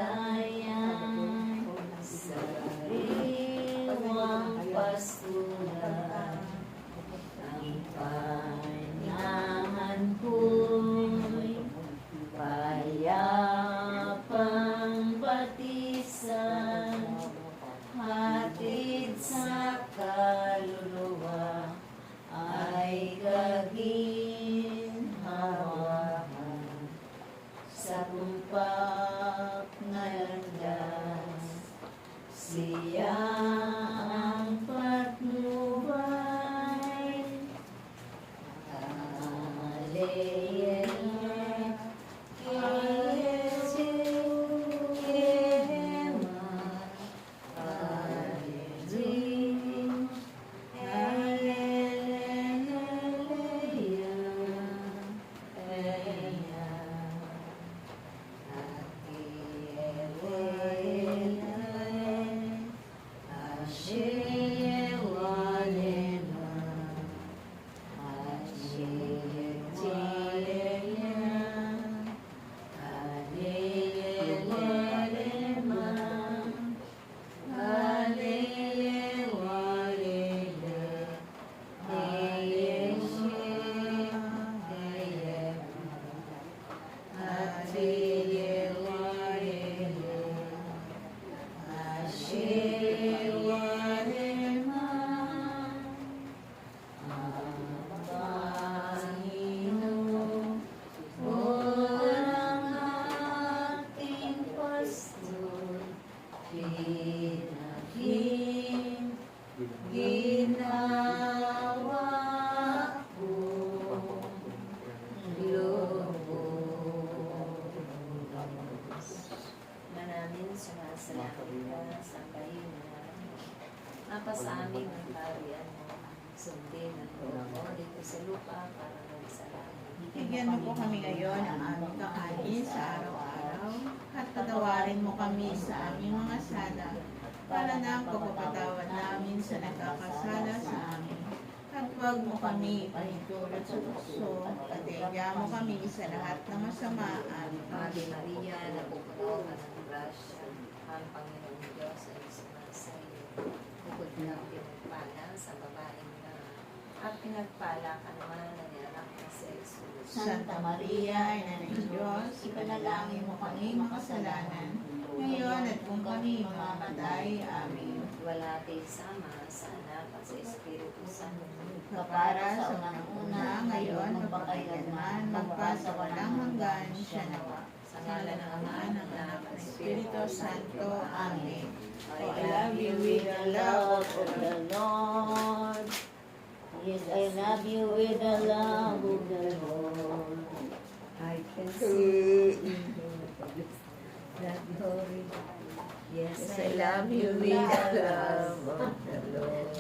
Paglayan sa sariwang pastulan, ang panyahan ko'y payapang batisan, hatid sa kaluluwa ay kaginhawahan sa tumpak na landas. Siya ang patnubay, Aleyele, ginawa ko lubos. Maraming sumasalamat ka sa kahinan. Mapa sa aming ang parian mo, sundin ang loob mo dito sa lupa para magsalamat. Bigyan mo po kami ngayon ang aming kakain sa araw-araw at patawarin mo kami sa aming mga sala para na ang pagpapatawad namin sa nagkakasala sa amin. At huwag mo kami ipahintulot sa tukso at iga mo kami sa lahat ng masama. Ave Maria, napupuno ka ng grasya, ang Panginoong Diyos ay sumasa iyo. Bukod na pinagpala sa babaeng na, at pinagpala ka naman ng anak na si Jesus. Santa Maria, Ina ng Diyos, ipanalangin mo kami makasalanan, ngayon at kung kami mamamatay. Amen. Walati sama sa anak at sa Espiritu Santo. Kapara sa unang-una, ngayon, magpakailanman, magpasawalang hanggan, siya nawa. Sa ngalan ng Ama, ng Anak, ng Espiritu Santo. Amen. I love you with the love of the Lord. Yes, I love you with the love of the Lord. I can see that glory. Yes, I love you with the love of the Lord.